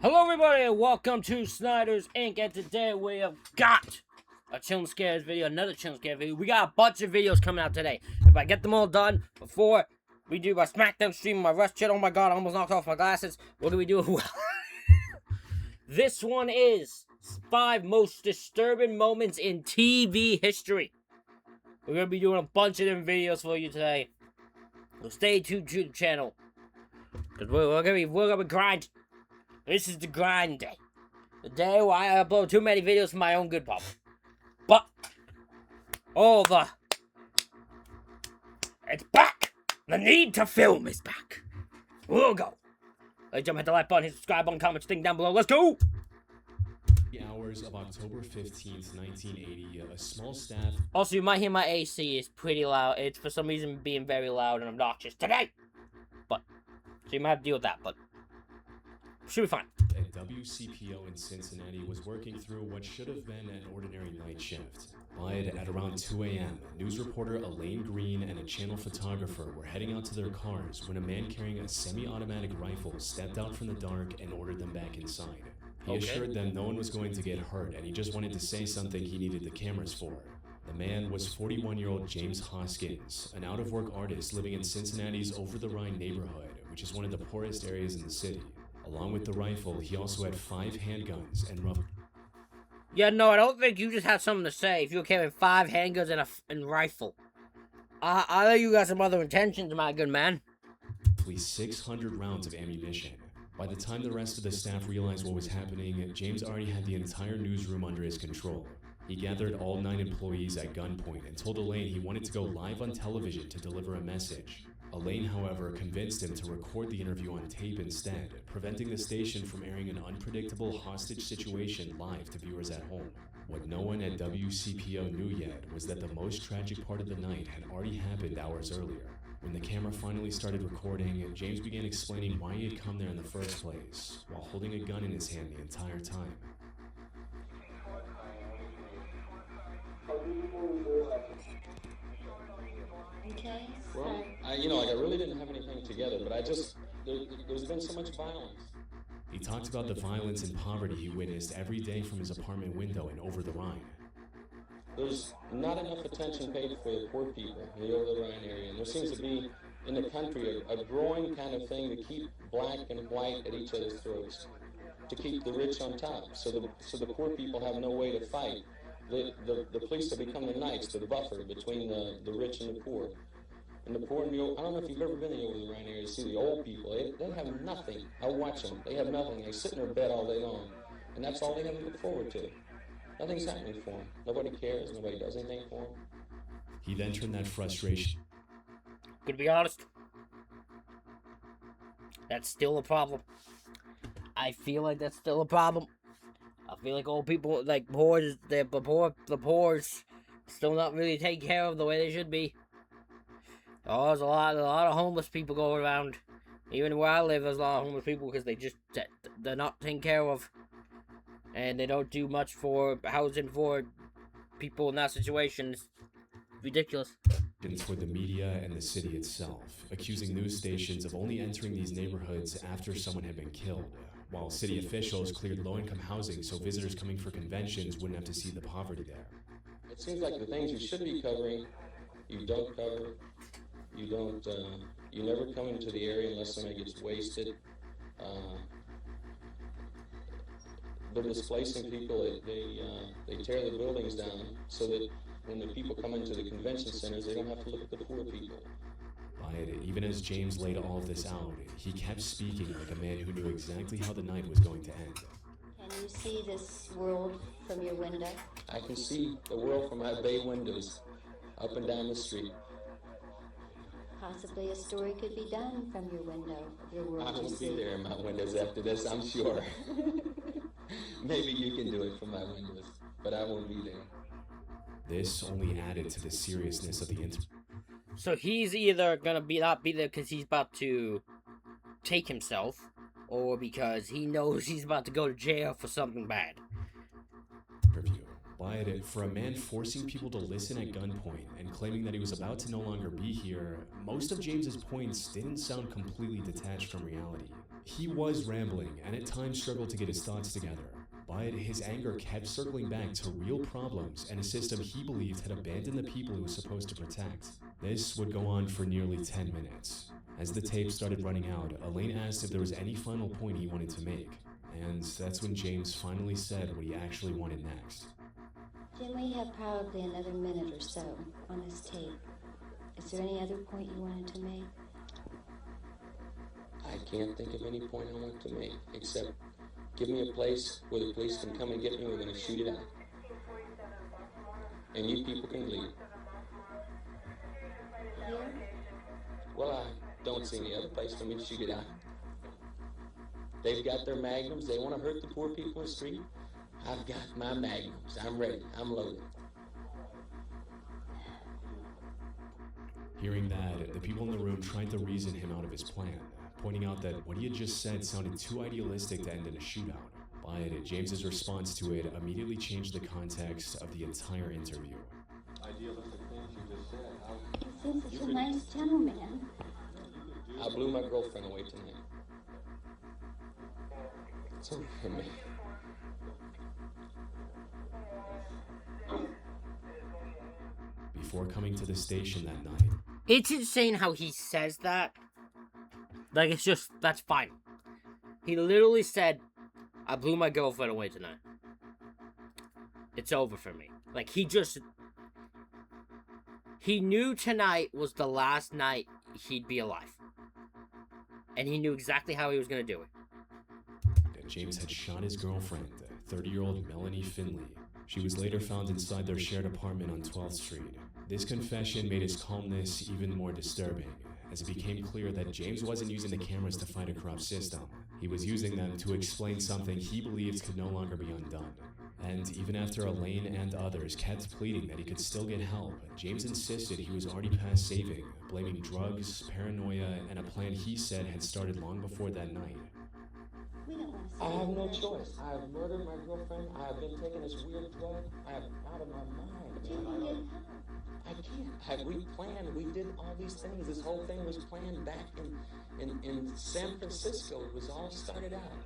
Hello everybody and welcome to Snyder's Inc. And today we have got a Chillin' Scares video, another Chillin' Scares video. We got a bunch of videos coming out today. If I get them all done before we do my SmackDown stream, my Rush Chat, oh my god, I almost knocked off my glasses. What do we do? This one is 5 most disturbing moments in TV history. We're going to be doing a bunch of them videos for you today. So stay tuned to the channel. Because we're going to be grinding. This is the grind day. The day where I upload too many videos for my own good pop. But it's back. The need to film is back. We'll go. Let's jump, hit the like button, hit the subscribe button, comment, thing down below. Let's go. The hours of October 15th, 1980, a small staff... Also, you might hear my AC is pretty loud. It's for some reason being very loud and obnoxious today. But, so you might have to deal with that, but should be fine. At WCPO in Cincinnati was working through what should have been an ordinary night shift. But at around 2 a.m., news reporter Elaine Green and a channel photographer were heading out to their cars when a man carrying a semi-automatic rifle stepped out from the dark and ordered them back inside. He assured them no one was going to get hurt and he just wanted to say something he needed the cameras for. The man was 41-year-old James Hoskins, an out-of-work artist living in Cincinnati's Over-the-Rhine neighborhood, which is one of the poorest areas in the city. Along with the rifle, he also had 5 handguns and rough... Yeah, no, I don't think you just have something to say if you're carrying 5 handguns and a rifle. I know you got some other intentions, my good man. At least 600 rounds of ammunition. By the time the rest of the staff realized what was happening, James already had the entire newsroom under his control. He gathered all 9 employees at gunpoint and told Elaine he wanted to go live on television to deliver a message. Elaine, however, convinced him to record the interview on tape instead, preventing the station from airing an unpredictable hostage situation live to viewers at home. What no one at WCPO knew yet was that the most tragic part of the night had already happened hours earlier. When the camera finally started recording, James began explaining why he had come there in the first place, while holding a gun in his hand the entire time. Okay. Well, I really didn't have anything together, but there's been so much violence. He talked about the violence and poverty he witnessed every day from his apartment window in Over-the-Rhine. There's not enough attention paid for the poor people in the Over-the-Rhine area, and there seems to be, in the country, a growing kind of thing to keep black and white at each other's throats, to keep the rich on top, so the poor people have no way to fight. The police have become the knights, the buffer between the rich and the poor. And the poor, I don't know if you've ever been in the Over-the-Rhine area to see the old people. They have nothing. I watch them. They have nothing. They sit in their bed all day long. And that's all they have to look forward to. Nothing's happening for them. Nobody cares. Nobody does anything for them. He then turned that frustration. To be honest, that's still a problem. I feel like that's still a problem. I feel like old people, like the poor's still not really taken care of the way they should be. Oh, there's a lot of homeless people going around. Even where I live, there's a lot of homeless people because they're not taken care of, and they don't do much for housing for people in that situation. It's ridiculous. For the media and the city itself, accusing news stations of only entering these neighborhoods after someone had been killed, while city officials cleared low-income housing so visitors coming for conventions wouldn't have to see the poverty there. It seems like the things you should be covering, you don't cover. You never come into the area unless somebody gets wasted. They're displacing people. They tear the buildings down so that when the people come into the convention centers, they don't have to look at the poor people. But even as James laid all of this out, he kept speaking like a man who knew exactly how the night was going to end. Can you see this world from your window? I can see the world from my bay windows, up and down the street. Possibly a story could be done from your window of your world. I you won't see. be there in my windows after this, I'm sure. Maybe you can do it from my windows, but I won't be there. This only added to the seriousness of the incident. So he's either gonna not be there because he's about to take himself, or because he knows he's about to go to jail for something bad. Review. But for a man forcing people to listen at gunpoint and claiming that he was about to no longer be here, most of James's points didn't sound completely detached from reality. He was rambling and at times struggled to get his thoughts together, but his anger kept circling back to real problems and a system he believed had abandoned the people he was supposed to protect. This would go on for nearly 10 minutes. As the tape started running out, Elaine asked if there was any final point he wanted to make, and that's when James finally said what he actually wanted next. Jim, we have probably another minute or so on this tape. Is there any other point you wanted to make? I can't think of any point I want to make, except give me a place where the police can come and get me. We're going to shoot it out. And you people can leave. Here? Well, I don't see any other place for me to shoot it out. They've got their magnums. They want to hurt the poor people in the street. I've got my magnums. I'm ready. I'm loaded. Hearing that, the people in the room tried to reason him out of his plan, pointing out that what he had just said sounded too idealistic to end in a shootout. But James's response to it immediately changed the context of the entire interview. Idealistic things you just said. He seems such a nice gentleman. I blew my girlfriend away tonight. It's over for me. Before coming to the station that night, It's insane how he says that. Like, it's just, that's fine. He literally said, I blew my girlfriend away tonight. It's over for me. Like, he knew tonight was the last night he'd be alive. And he knew exactly how he was going to do it. James had shot his girlfriend, 30-year-old Melanie Finley. She was later found inside their shared apartment on 12th Street. This confession made his calmness even more disturbing, as it became clear that James wasn't using the cameras to fight a corrupt system. He was using them to explain something he believed could no longer be undone. And even after Elaine and others kept pleading that he could still get help, James insisted he was already past saving, blaming drugs, paranoia, and a plan he said had started long before that night. We don't want to I see have you no again. choice. I have murdered my girlfriend. I have been taking this weird drug. I'm out of my mind. But you can get help. I can't. We planned. We did all these things. This whole thing was planned back in San Francisco. It was all started out.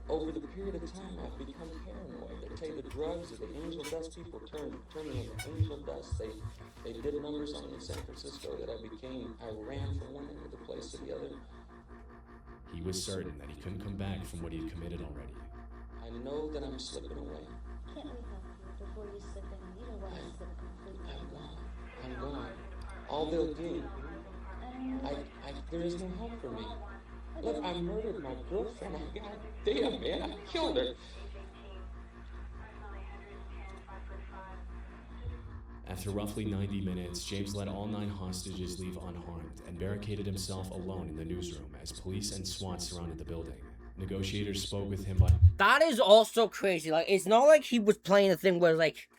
Over the period of time, I've become paranoid. They take the drugs, the angel dust people turn me into angel dust. They did numbers on me in San Francisco that I ran from one end of the place to the other. He was certain that he couldn't come back from what he had committed already. I know that I'm slipping away. Can't we help you before you slip in? You don't want to slip completely. I'm gone. All they'll do, I don't know. there is no help for me. Look, I murdered my girlfriend. God damn, man, I killed her. After roughly 90 minutes, James let all 9 hostages leave unharmed and barricaded himself alone in the newsroom as police and SWAT surrounded the building. Negotiators spoke with him by... That is also crazy. Like, it's not like he was playing a thing where, like,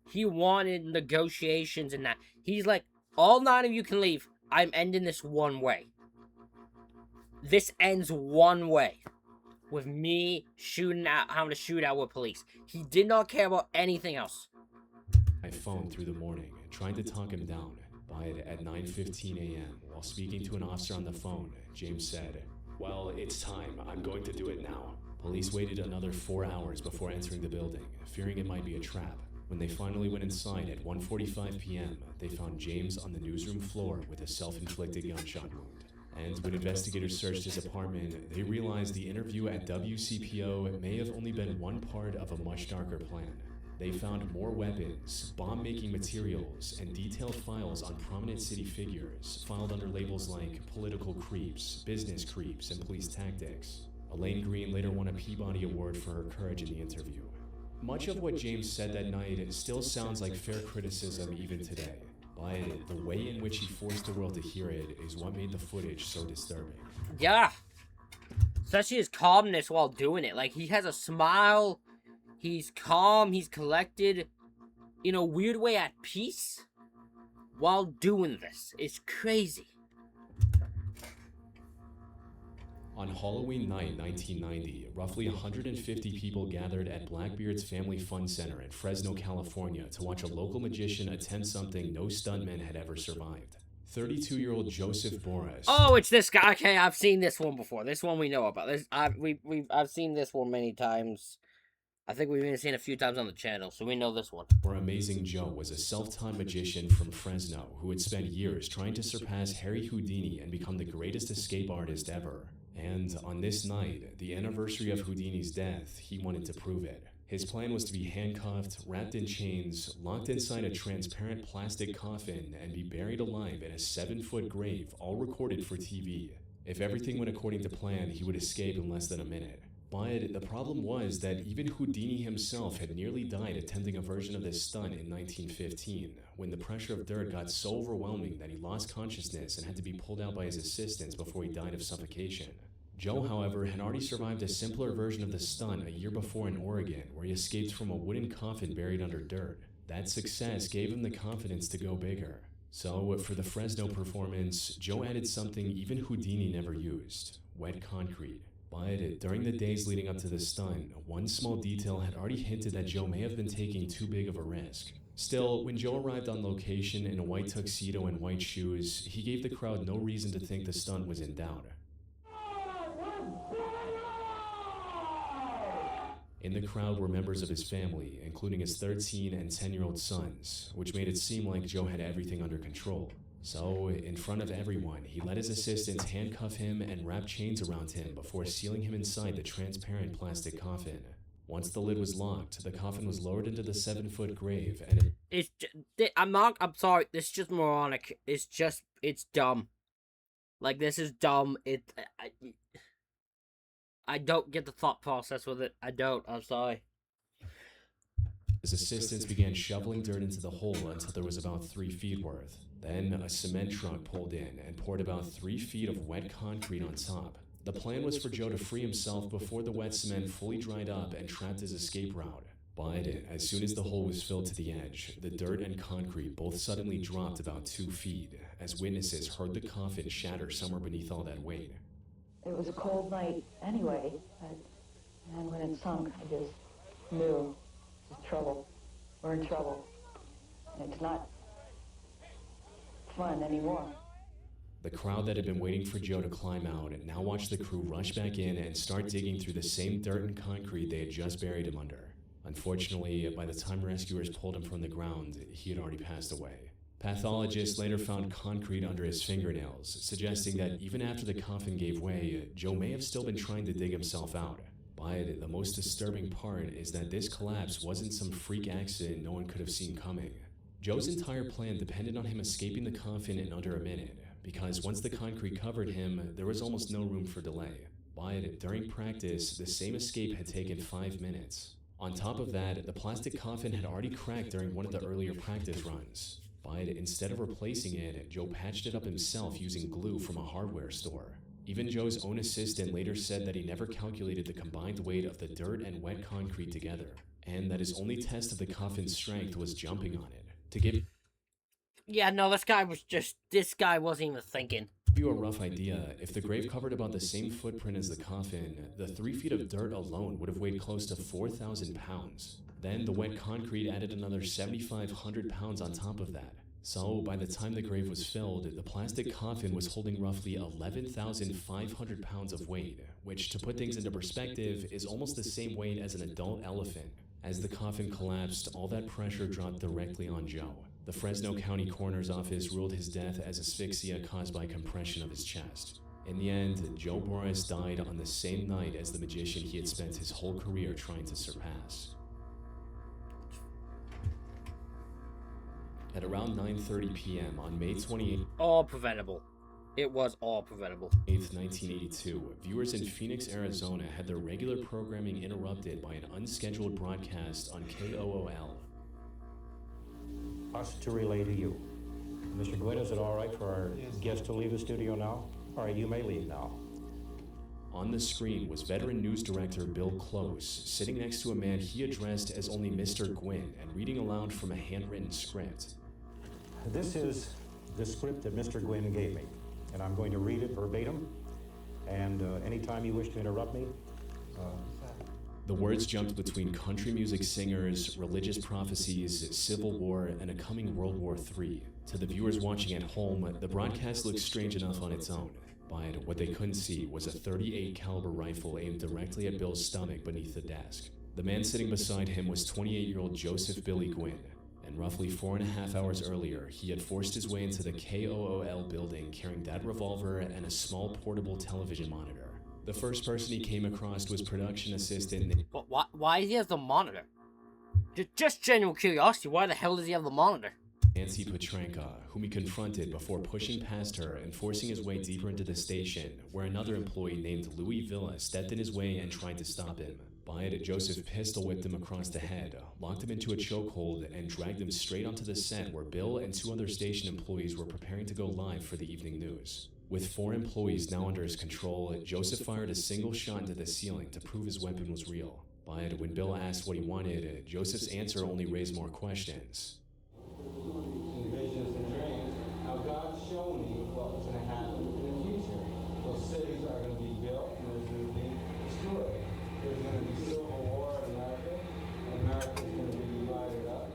he wanted negotiations and that. He's like, all 9 of you can leave. I'm ending this one way. This ends one way. With me having to shoot out with police. He did not care about anything else. by phone through the morning, trying to talk him down. But at 9:15 a.m., while speaking to an officer on the phone, James said, "Well, it's time. I'm going to do it now." Police waited another 4 hours before entering the building, fearing it might be a trap. When they finally went inside at 1:45 p.m., they found James on the newsroom floor with a self-inflicted gunshot wound. And when investigators searched his apartment, they realized the interview at WCPO may have only been one part of a much darker plan. They found more weapons, bomb-making materials, and detailed files on prominent city figures, filed under labels like political creeps, business creeps, and police tactics. Elaine Green later won a Peabody Award for her courage in the interview. Much of what James said that night still sounds like fair criticism even today, but the way in which he forced the world to hear it is what made the footage so disturbing. Yeah. Especially his calmness while doing it. Like, he has a smile. He's calm. He's collected. In a weird way at peace. While doing this. It's crazy. On Halloween night 1990, roughly 150 people gathered at Blackbeard's Family Fun Center in Fresno, California to watch a local magician attempt something no stuntman had ever survived. 32-year-old Joseph Boris. Oh, it's this guy. Okay, I've seen this one before. This one we know about. I've seen this one many times. I think we've even seen it a few times on the channel, so we know this one. Or Amazing Joe was a self-taught magician from Fresno who had spent years trying to surpass Harry Houdini and become the greatest escape artist ever. And on this night, the anniversary of Houdini's death, he wanted to prove it. His plan was to be handcuffed, wrapped in chains, locked inside a transparent plastic coffin, and be buried alive in a 7-foot grave, all recorded for TV. If everything went according to plan, he would escape in less than a minute. But the problem was that even Houdini himself had nearly died attempting a version of this stunt in 1915, when the pressure of dirt got so overwhelming that he lost consciousness and had to be pulled out by his assistants before he died of suffocation. Joe, however, had already survived a simpler version of the stunt a year before in Oregon, where he escaped from a wooden coffin buried under dirt. That success gave him the confidence to go bigger. So, for the Fresno performance, Joe added something even Houdini never used: wet concrete. But during the days leading up to the stunt, one small detail had already hinted that Joe may have been taking too big of a risk. Still, when Joe arrived on location in a white tuxedo and white shoes, he gave the crowd no reason to think the stunt was in doubt. In the crowd were members of his family, including his 13 and 10-year-old sons, which made it seem like Joe had everything under control. So, in front of everyone, he let his assistants handcuff him and wrap chains around him before sealing him inside the transparent plastic coffin. Once the lid was locked, the coffin was lowered into the 7-foot grave, and I'm sorry, this is just moronic. It's dumb. Like, this is dumb. I don't get the thought process with it. I don't. I'm sorry. his assistants began shoveling dirt into the hole until there was about 3 feet worth. Then a cement truck pulled in and poured about 3 feet of wet concrete on top. The plan was for Joe to free himself before the wet cement fully dried up and trapped his escape route. But as soon as the hole was filled to the edge, the dirt and concrete both suddenly dropped about 2 feet, as witnesses heard the coffin shatter somewhere beneath all that weight. It was a cold night anyway, and when it sunk, I just knew this is trouble. We're in trouble. And it's not fun anymore. The crowd that had been waiting for Joe to climb out now watched the crew rush back in and start digging through the same dirt and concrete they had just buried him under. Unfortunately, by the time rescuers pulled him from the ground, he had already passed away. Pathologists later found concrete under his fingernails, suggesting that even after the coffin gave way, Joe may have still been trying to dig himself out. But the most disturbing part is that this collapse wasn't some freak accident no one could have seen coming. Joe's entire plan depended on him escaping the coffin in under a minute, because once the concrete covered him, there was almost no room for delay. But during practice, the same escape had taken 5 minutes. On top of that, the plastic coffin had already cracked during one of the earlier practice runs. But instead of replacing it, Joe patched it up himself using glue from a hardware store. Even Joe's own assistant later said that he never calculated the combined weight of the dirt and wet concrete together, and that his only test of the coffin's strength was jumping on it. To give Yeah, no, this guy wasn't even thinking. you a rough idea, if the grave covered about the same footprint as the coffin, the 3 feet of dirt alone would have weighed close to 4,000 pounds. Then the wet concrete added another 7,500 pounds on top of that. So by the time the grave was filled, the plastic coffin was holding roughly 11,500 pounds of weight, which, to put things into perspective, is almost the same weight as an adult elephant. As the coffin collapsed, all that pressure dropped directly on Joe. The Fresno County Coroner's Office ruled his death as asphyxia caused by compression of his chest. In the end, Joe Boris died on the same night as the magician he had spent his whole career trying to surpass. At around 9:30 p.m. on May 28, All preventable. It was all preventable. 1982, viewers in Phoenix, Arizona had their regular programming interrupted by an unscheduled broadcast on KOOL. Us to relay to you. Mr. Gwynn, is it all right for our guest to leave the studio now? All right, you may leave now. On the screen was veteran news director Bill Close, sitting next to a man he addressed as only Mr. Gwynn and reading aloud from a handwritten script. This is the script that Mr. Gwynn gave me, and I'm going to read it verbatim, and anytime you wish to interrupt me. The words jumped between country music singers, religious prophecies, civil war, and a coming World War III. To the viewers watching at home, the broadcast looked strange enough on its own, but what they couldn't see was a .38 caliber rifle aimed directly at Bill's stomach beneath the desk. The man sitting beside him was 28-year-old Joseph Billy Gwynn, and roughly 4.5 hours earlier, he had forced his way into the KOOL building carrying that revolver and a small portable television monitor. The first person he came across was production assistant. But why does he have the monitor? Just genuine curiosity, why the hell does he have the monitor? Nancy Petranka, whom he confronted before pushing past her and forcing his way deeper into the station, where another employee named Louis Villa stepped in his way and tried to stop him. By it, Joseph pistol whipped him across the head, locked him into a chokehold, and dragged him straight onto the set where Bill and 2 other station employees were preparing to go live for the evening news. With 4 employees now under his control, Joseph fired a single shot into the ceiling to prove his weapon was real. By it, when Bill asked what he wanted, Joseph's answer only raised more questions. In visions and dreams, how God showed me what was going to happen in the future. Those cities are going to be built and they're going to be destroyed. There's going to be civil war in America, and America's going to be divided up.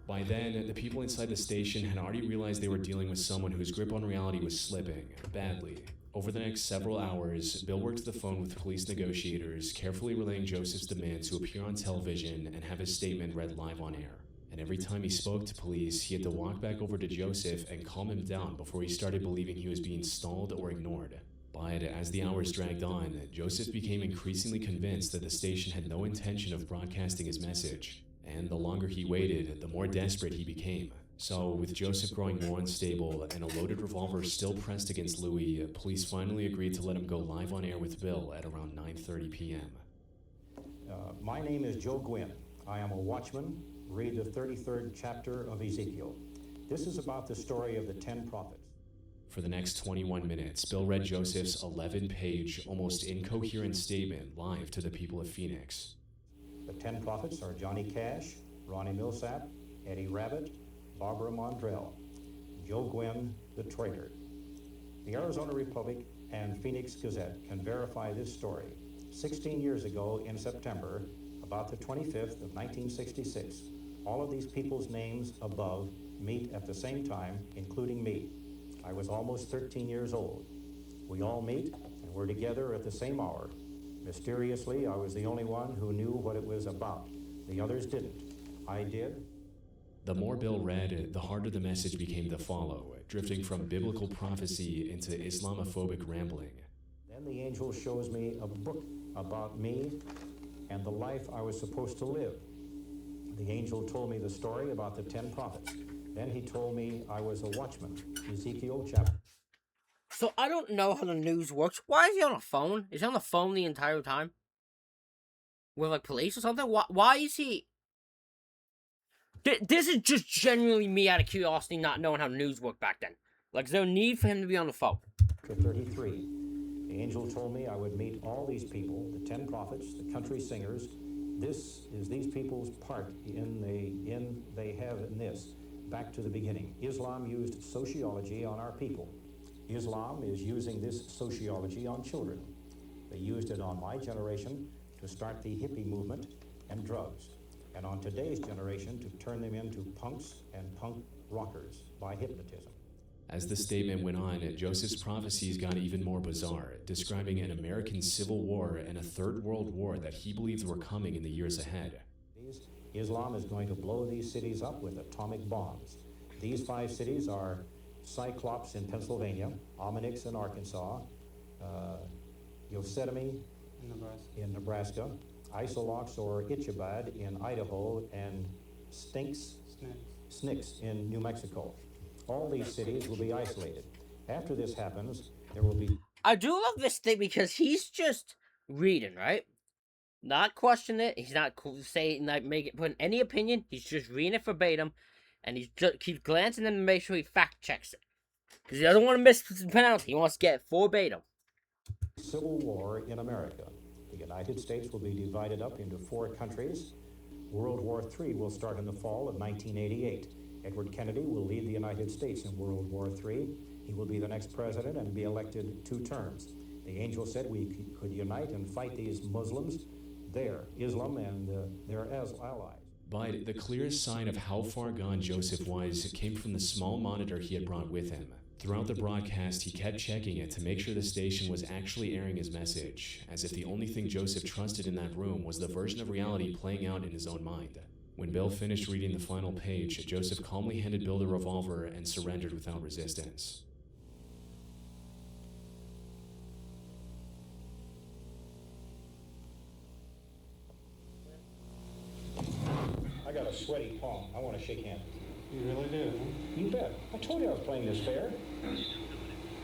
By then, the people inside the station had already realized they were dealing with someone whose grip on reality was slipping, badly. Over the next several hours, Bill worked the phone with police negotiators, carefully relaying Joseph's demand to appear on television and have his statement read live on air. And every time he spoke to police, he had to walk back over to Joseph and calm him down before he started believing he was being stalled or ignored. But as the hours dragged on, Joseph became increasingly convinced that the station had no intention of broadcasting his message. And the longer he waited, the more desperate he became. So, with Joseph growing more unstable and a loaded revolver still pressed against Louis, police finally agreed to let him go live on air with Bill at around 9:30 p.m. My name is Joe Gwynn. I am a watchman. Read the 33rd chapter of Ezekiel. This is about the story of the 10 prophets. For the next 21 minutes, Bill read Joseph's 11-page, almost incoherent statement live to the people of Phoenix. The 10 prophets are Johnny Cash, Ronnie Millsap, Eddie Rabbitt, Barbara Mondrell, Joe Gwynn, the traitor. The Arizona Republic and Phoenix Gazette can verify this story. 16 years ago in September, about the 25th of 1966, all of these people's names above meet at the same time, including me. I was almost 13 years old. We all meet, and we're together at the same hour. Mysteriously, I was the only one who knew what it was about. The others didn't. I did. The more Bill read, the harder the message became to follow, drifting from biblical prophecy into Islamophobic rambling. Then the angel shows me a book about me and the life I was supposed to live. The angel told me the story about the 10 prophets. Then he told me I was a watchman. Ezekiel chapter. So I don't know how the news works. Why is he on a phone? Is he on the phone the entire time? With like police or something? Why is he... This is just genuinely me out of curiosity not knowing how news worked back then. Like, there's no need for him to be on the phone. 33. The angel told me I would meet all these people, the 10 prophets, the country singers. This is these people's part they have in this. Back to the beginning. Islam used sociology on our people. Islam is using this sociology on children. They used it on my generation to start the hippie movement and drugs, and on today's generation to turn them into punks and punk rockers by hypnotism. As the statement went on, Joseph's prophecies got even more bizarre, describing an American civil war and a third world war that he believed were coming in the years ahead. Islam is going to blow these cities up with atomic bombs. These 5 cities are Cyclops in Pennsylvania, Ominix in Arkansas, Yosemite in Nebraska, Isolox or Itchabad in Idaho, and Snix in New Mexico. All these cities will be isolated. After this happens, there will be... I do love this thing because he's just reading, right? Not questioning it. He's not saying, like, putting any opinion. He's just reading it verbatim, and he just keeps glancing and make sure he fact checks it. Because he doesn't want to miss the penalty. He wants to get it verbatim. Civil war in America. The United States will be divided up into 4 countries. World War III will start in the fall of 1988. Edward Kennedy will lead the United States in World War III. He will be the next president and be elected 2 terms. The angel said we could unite and fight these Muslims there, Islam and their allies. But the clearest sign of how far gone Joseph was came from the small monitor he had brought with him. Throughout the broadcast, he kept checking it to make sure the station was actually airing his message, as if the only thing Joseph trusted in that room was the version of reality playing out in his own mind. When Bill finished reading the final page, Joseph calmly handed Bill the revolver and surrendered without resistance. I got a sweaty palm. I want to shake hands. You really do, huh? You bet. I told you I was playing this fair.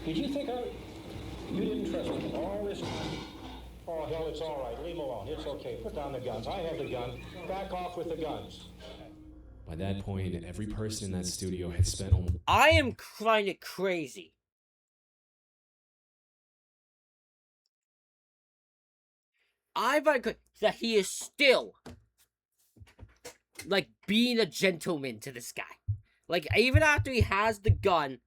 Did you think you didn't trust me? All this... Oh, hell, it's all right. Leave him alone. It's okay. Put down the guns. I have the gun. Back off with the guns. By that point, every person in that studio had spent almost... I am kind of crazy. I find that he is still, like, being a gentleman to this guy. Like, even after he has the gun,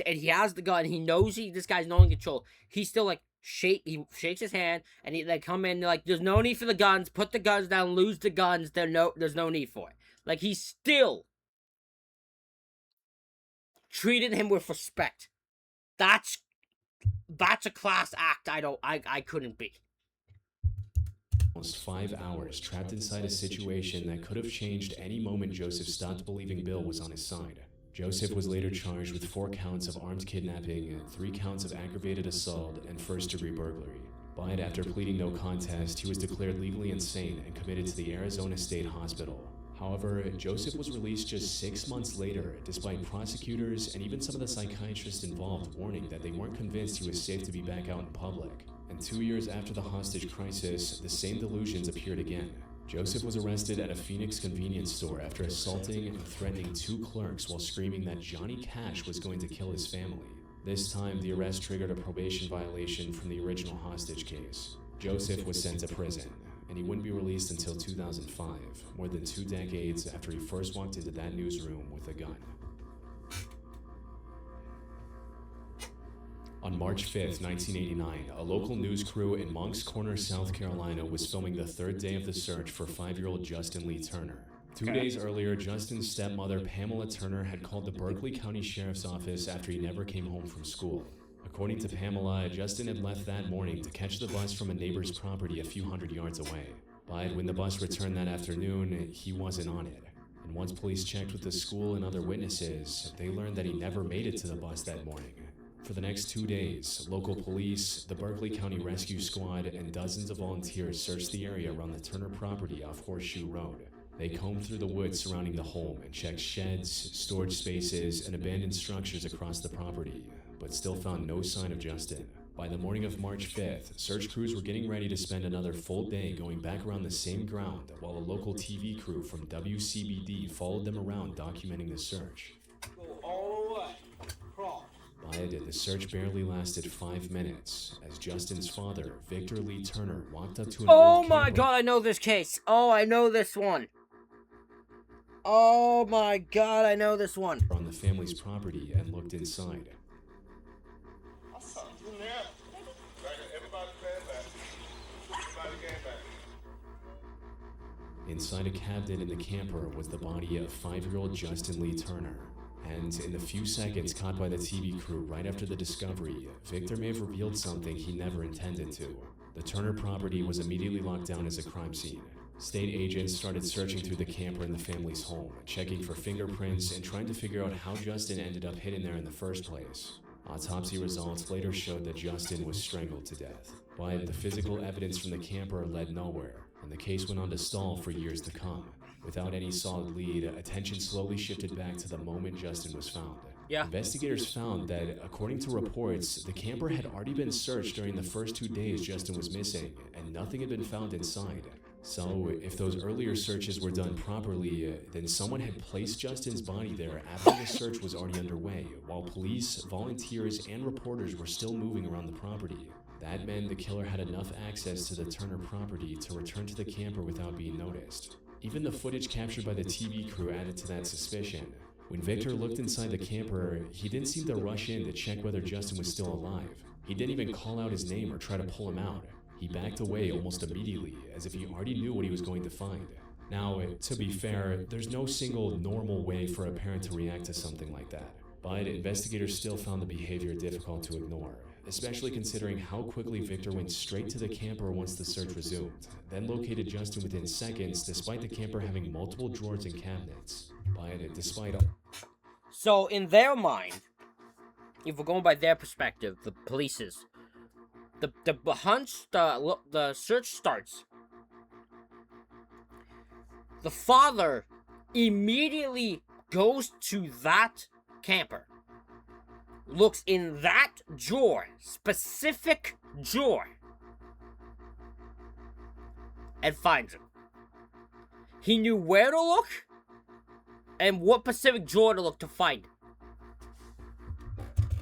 he knows this guy's not in control, he's still, like, he shakes his hand, and they come in, like, there's no need for the guns, put the guns down, lose the guns, there's no need for it. Like, he's still treating him with respect. That's a class act I couldn't be. Almost 5 hours trapped inside a situation that could have changed any moment Joseph stopped believing Bill was on his side. Joseph was later charged with 4 counts of armed kidnapping, 3 counts of aggravated assault, and first-degree burglary. But after pleading no contest, he was declared legally insane and committed to the Arizona State Hospital. However, Joseph was released just 6 months later, despite prosecutors and even some of the psychiatrists involved warning that they weren't convinced he was safe to be back out in public. And 2 years after the hostage crisis, the same delusions appeared again. Joseph was arrested at a Phoenix convenience store after assaulting and threatening 2 clerks while screaming that Johnny Cash was going to kill his family. This time, the arrest triggered a probation violation from the original hostage case. Joseph was sent to prison, and he wouldn't be released until 2005, more than 2 decades after he first walked into that newsroom with a gun. On March 5th, 1989, a local news crew in Moncks Corner, South Carolina was filming the 3rd day of the search for 5-year-old Justin Lee Turner. 2 days earlier, Justin's stepmother, Pamela Turner, had called the Berkeley County Sheriff's Office after he never came home from school. According to Pamela, Justin had left that morning to catch the bus from a neighbor's property a few hundred yards away. But when the bus returned that afternoon, he wasn't on it. And once police checked with the school and other witnesses, they learned that he never made it to the bus that morning. For the next 2 days, local police, the Berkeley County Rescue Squad, and dozens of volunteers searched the area around the Turner property off Horseshoe Road. They combed through the woods surrounding the home and checked sheds, storage spaces, and abandoned structures across the property, but still found no sign of Justin. By the morning of March 5th, search crews were getting ready to spend another full day going back around the same ground while a local TV crew from WCBD followed them around documenting the search. Go all the way. Cross. By the search barely lasted 5 minutes as Justin's father, Victor Lee Turner, walked up to an old my camper god, I know this case. Oh, I know this one. Oh my god, I know this one. on the family's property and looked inside. Something's in there. Everybody stand back. Everybody stand back. Inside a cabinet in the camper was the body of 5-year-old Justin Lee Turner. And in the few seconds caught by the TV crew right after the discovery, Victor may have revealed something he never intended to. The Turner property was immediately locked down as a crime scene. State agents started searching through the camper in the family's home, checking for fingerprints and trying to figure out how Justin ended up hidden there in the first place. Autopsy results later showed that Justin was strangled to death. But the physical evidence from the camper led nowhere, and the case went on to stall for years to come. Without any solid lead, attention slowly shifted back to the moment Justin was found. Yeah. Investigators found that, according to reports, the camper had already been searched during the first 2 days Justin was missing, and nothing had been found inside. So, if those earlier searches were done properly, then someone had placed Justin's body there after the search was already underway, while police, volunteers, and reporters were still moving around the property. That meant the killer had enough access to the Turner property to return to the camper without being noticed. Even the footage captured by the TV crew added to that suspicion. When Victor looked inside the camper, he didn't seem to rush in to check whether Justin was still alive. He didn't even call out his name or try to pull him out. He backed away almost immediately, as if he already knew what he was going to find. Now, to be fair, there's no single normal way for a parent to react to something like that, but investigators still found the behavior difficult to ignore, especially considering how quickly Victor went straight to the camper once the search resumed, then located Justin within seconds despite the camper having multiple drawers and cabinets. But despite all... So, in their mind, if we're going by their perspective, the police's, the search starts. The father immediately goes to that camper, looks in that drawer, specific drawer, and finds him. He knew where to look and what specific drawer to look to find him.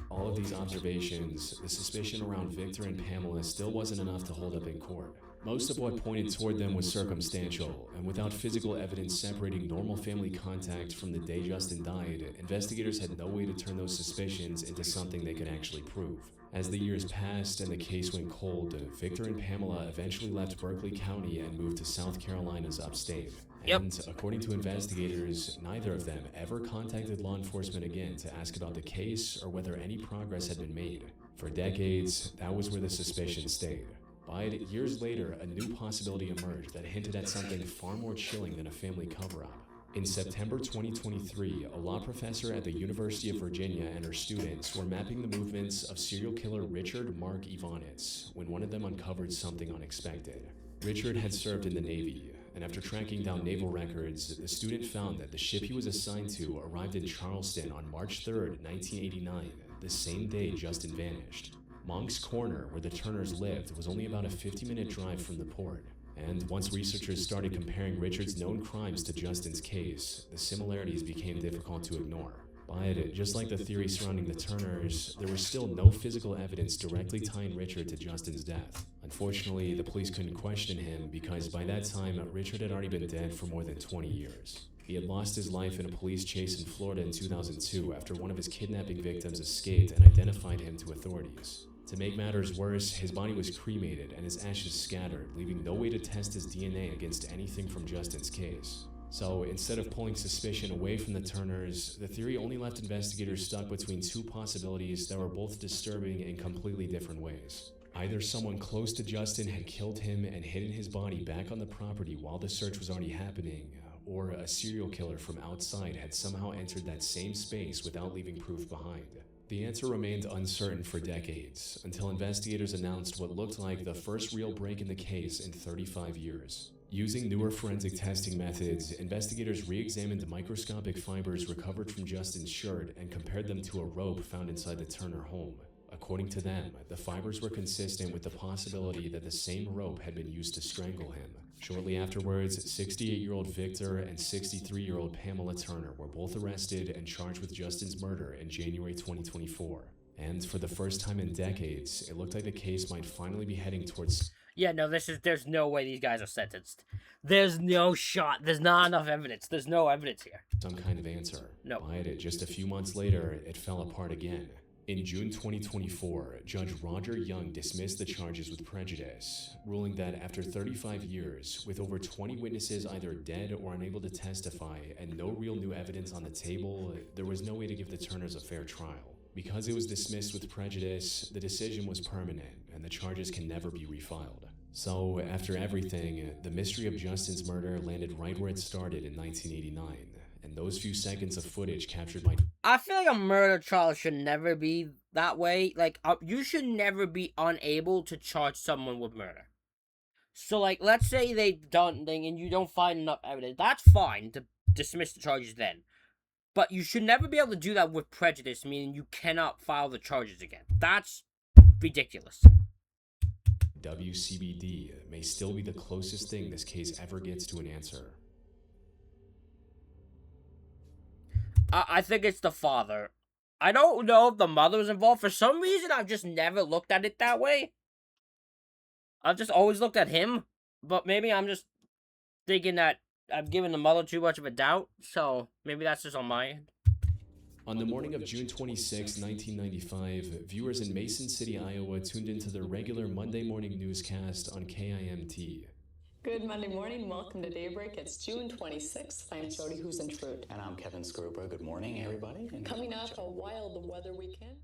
All of these observations, the suspicion around Victor and Pamela still wasn't enough to hold up in court. Most of what pointed toward them was circumstantial, and without physical evidence separating normal family contact from the day Justin died, investigators had no way to turn those suspicions into something they could actually prove. As the years passed and the case went cold, Victor and Pamela eventually left Berkeley County and moved to South Carolina's upstate. And according to investigators, neither of them ever contacted law enforcement again to ask about the case or whether any progress had been made. For decades, that was where the suspicion stayed. But years later, a new possibility emerged that hinted at something far more chilling than a family cover-up. In September 2023, a law professor at the University of Virginia and her students were mapping the movements of serial killer Richard Mark Ivanitz when one of them uncovered something unexpected. Richard had served in the Navy, and after tracking down naval records, the student found that the ship he was assigned to arrived in Charleston on March 3, 1989, the same day Justin vanished. Monk's Corner, where the Turners lived, was only about a 50-minute drive from the port. And once researchers started comparing Richard's known crimes to Justin's case, the similarities became difficult to ignore. But just like the theory surrounding the Turners, there was still no physical evidence directly tying Richard to Justin's death. Unfortunately, the police couldn't question him because by that time, Richard had already been dead for more than 20 years. He had lost his life in a police chase in Florida in 2002 after one of his kidnapping victims escaped and identified him to authorities. To make matters worse, his body was cremated and his ashes scattered, leaving no way to test his DNA against anything from Justin's case. So instead of pulling suspicion away from the Turners, the theory only left investigators stuck between two possibilities that were both disturbing in completely different ways. Either someone close to Justin had killed him and hidden his body back on the property while the search was already happening, or a serial killer from outside had somehow entered that same space without leaving proof behind. The answer remained uncertain for decades, until investigators announced what looked like the first real break in the case in 35 years. Using newer forensic testing methods, investigators re-examined the microscopic fibers recovered from Justin's shirt and compared them to a rope found inside the Turner home. According to them, the fibers were consistent with the possibility that the same rope had been used to strangle him. Shortly afterwards, 68-year-old Victor and 63-year-old Pamela Turner were both arrested and charged with Justin's murder in January 2024. And for the first time in decades, it looked like the case might finally be heading towards... Yeah, no, there's no way these guys are sentenced. There's no shot. There's not enough evidence. There's no evidence here. some kind of answer. No. But just a few months later, it fell apart again. In June 2024, Judge Roger Young dismissed the charges with prejudice, ruling that after 35 years, with over 20 witnesses either dead or unable to testify and no real new evidence on the table, there was no way to give the Turners a fair trial. Because it was dismissed with prejudice, the decision was permanent, and the charges can never be refiled. So, after everything, the mystery of Justin's murder landed right where it started in 1989, and those few seconds of footage captured by... I feel like a murder trial should never be that way. Like, you should never be unable to charge someone with murder. So, like, let's say they've done thing and you don't find enough evidence. That's fine to dismiss the charges then. But you should never be able to do that with prejudice, meaning you cannot file the charges again. That's ridiculous. WCBD may still be the closest thing this case ever gets to an answer. I think it's the father. I don't know if the mother was involved. For some reason, I've just never looked at it that way. I've just always looked at him. But maybe I'm just thinking that I've given the mother too much of a doubt. So maybe that's just on my end. On the morning of June 26, 1995, viewers in Mason City, Iowa tuned into their regular Monday morning newscast on KIMT. Good Monday morning. Welcome to Daybreak. It's June 26th. I'm Jody Huisentrude. And I'm Kevin Skarupa. Good morning, everybody. And Coming off a wild weather weekend.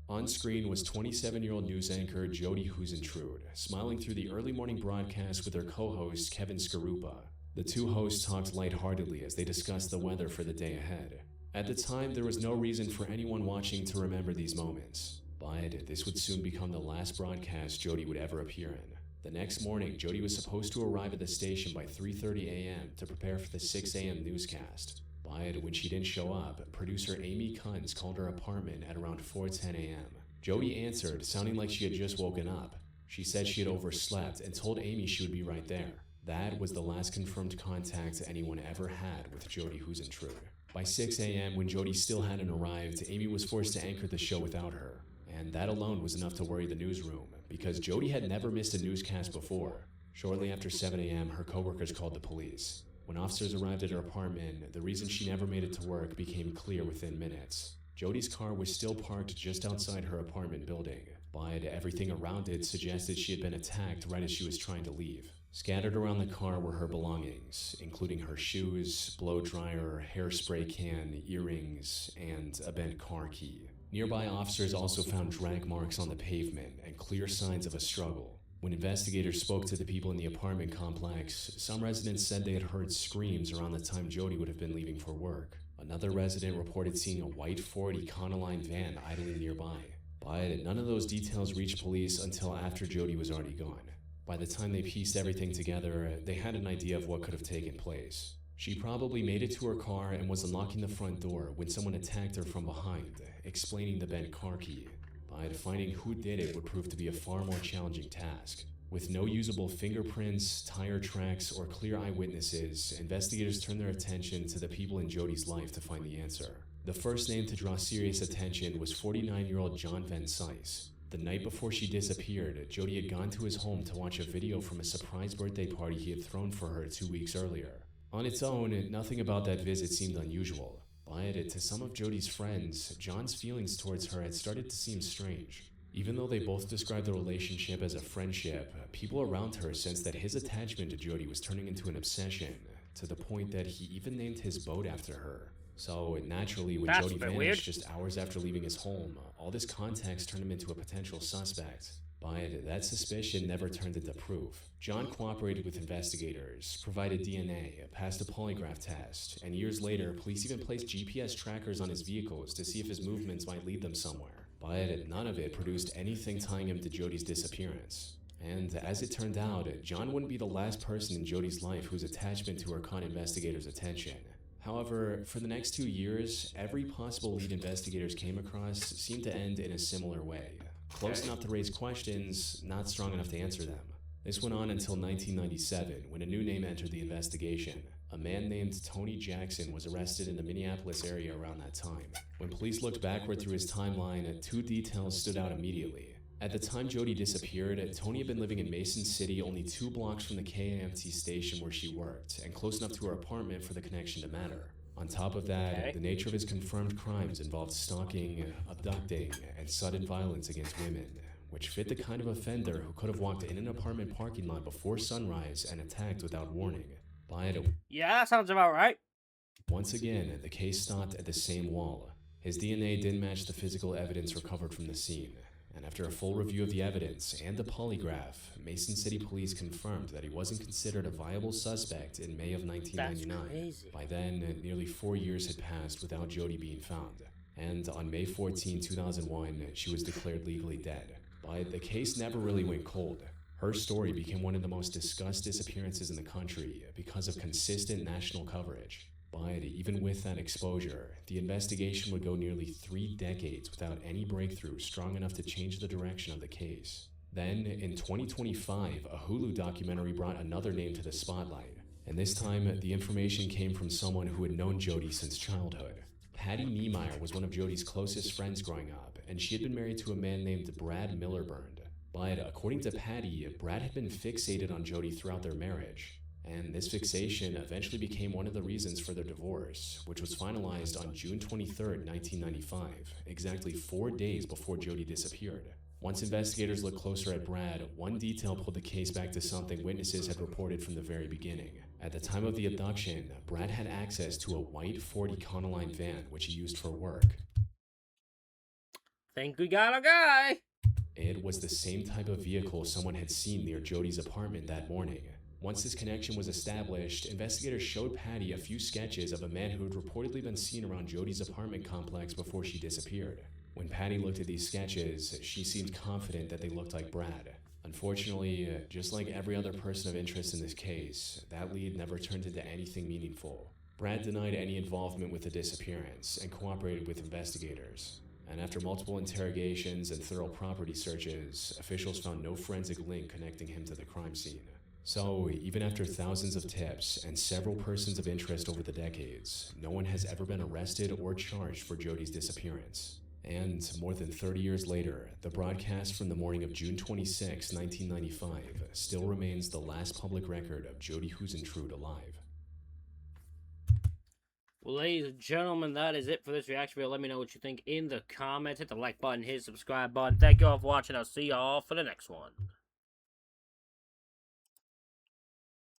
On screen was 27-year-old news anchor Jody Huisentrude, smiling through the early morning broadcast with her co-host Kevin Skarupa. The two hosts talked lightheartedly as they discussed the weather for the day ahead. At the time, there was no reason for anyone watching to remember these moments, but this would soon become the last broadcast Jody would ever appear in. The next morning, Jody was supposed to arrive at the station by 3:30 a.m. to prepare for the 6 a.m. newscast. But when she didn't show up, producer Amy Kunz called her apartment at around 4:10 a.m. Jody answered, sounding like she had just woken up. She said she had overslept and told Amy she would be right there. That was the last confirmed contact anyone ever had with Jody Huisentrude. By 6 a.m., when Jody still hadn't arrived, Amy was forced to anchor the show without her. And that alone was enough to worry the newsroom, because Jody had never missed a newscast before. Shortly after 7 a.m., her coworkers called the police. When officers arrived at her apartment, the reason she never made it to work became clear within minutes. Jody's car was still parked just outside her apartment building, but everything around it suggested she had been attacked right as she was trying to leave. Scattered around the car were her belongings, including her shoes, blow dryer, hairspray can, earrings, and a bent car key. Nearby officers also found drag marks on the pavement and clear signs of a struggle. When investigators spoke to the people in the apartment complex, some residents said they had heard screams around the time Jody would have been leaving for work. Another resident reported seeing a white Ford Econoline van idling nearby. But none of those details reached police until after Jody was already gone. By the time they pieced everything together, they had an idea of what could have taken place. She probably made it to her car and was unlocking the front door when someone attacked her from behind, explaining the bent car key. But finding who did it would prove to be a far more challenging task. With no usable fingerprints, tire tracks, or clear eyewitnesses, investigators turned their attention to the people in Jody's life to find the answer. The first name to draw serious attention was 49-year-old John Van Cise. The night before she disappeared, Jody had gone to his home to watch a video from a surprise birthday party he had thrown for her 2 weeks earlier. On its own, nothing about that visit seemed unusual, but to some of Jody's friends, John's feelings towards her had started to seem strange. Even though they both described the relationship as a friendship, people around her sensed that his attachment to Jody was turning into an obsession, to the point that he even named his boat after her. So naturally, when Jody vanished just hours after leaving his home, all this context turned him into a potential suspect. But that suspicion never turned into proof. John cooperated with investigators, provided DNA, passed a polygraph test, and years later, police even placed GPS trackers on his vehicles to see if his movements might lead them somewhere. But none of it produced anything tying him to Jody's disappearance. And as it turned out, John wouldn't be the last person in Jody's life whose attachment to her caught investigators' attention. However, for the next 2 years, every possible lead investigators came across seemed to end in a similar way. Close enough to raise questions, not strong enough to answer them. This went on until 1997, when a new name entered the investigation. A man named Tony Jackson was arrested in the Minneapolis area around that time. When police looked backward through his timeline, two details stood out immediately. At the time Jody disappeared, Tony had been living in Mason City, only 2 blocks from the KAMT station where she worked, and close enough to her apartment for the connection to matter. On top of that, the nature of his confirmed crimes involved stalking, abducting, and sudden violence against women, which fit the kind of offender who could have walked in an apartment parking lot before sunrise and attacked without warning. Yeah, that sounds about right. Once again, the case stopped at the same wall. His DNA didn't match the physical evidence recovered from the scene, and after a full review of the evidence and the polygraph, Mason City Police confirmed that he wasn't considered a viable suspect in May of 1999. That's crazy. By then, nearly 4 years had passed without Jody being found, and on May 14, 2001, she was declared legally dead. But the case never really went cold. Her story became one of the most discussed disappearances in the country because of consistent national coverage. But even with that exposure, the investigation would go nearly 3 decades without any breakthrough strong enough to change the direction of the case. Then, in 2025, a Hulu documentary brought another name to the spotlight. And this time, the information came from someone who had known Jody since childhood. Patty Niemeyer was one of Jody's closest friends growing up, and she had been married to a man named Brad Millerburn. But according to Patty, Brad had been fixated on Jody throughout their marriage. And this fixation eventually became one of the reasons for their divorce, which was finalized on June 23, 1995, exactly 4 days before Jody disappeared. Once investigators looked closer at Brad, one detail pulled the case back to something witnesses had reported from the very beginning. At the time of the abduction, Brad had access to a white Ford Econoline van, which he used for work. Think we got a guy! It was the same type of vehicle someone had seen near Jody's apartment that morning. Once this connection was established, investigators showed Patty a few sketches of a man who had reportedly been seen around Jody's apartment complex before she disappeared. When Patty looked at these sketches, she seemed confident that they looked like Brad. Unfortunately, just like every other person of interest in this case, that lead never turned into anything meaningful. Brad denied any involvement with the disappearance and cooperated with investigators. And after multiple interrogations and thorough property searches, officials found no forensic link connecting him to the crime scene. So, even after thousands of tips and several persons of interest over the decades, no one has ever been arrested or charged for Jody's disappearance. And more than 30 years later, the broadcast from the morning of June 26, 1995, still remains the last public record of Jody Huisentrude alive. Well, ladies and gentlemen, that is it for this reaction video. Let me know what you think in the comments. Hit the like button, hit the subscribe button. Thank you all for watching. I'll see you all for the next one.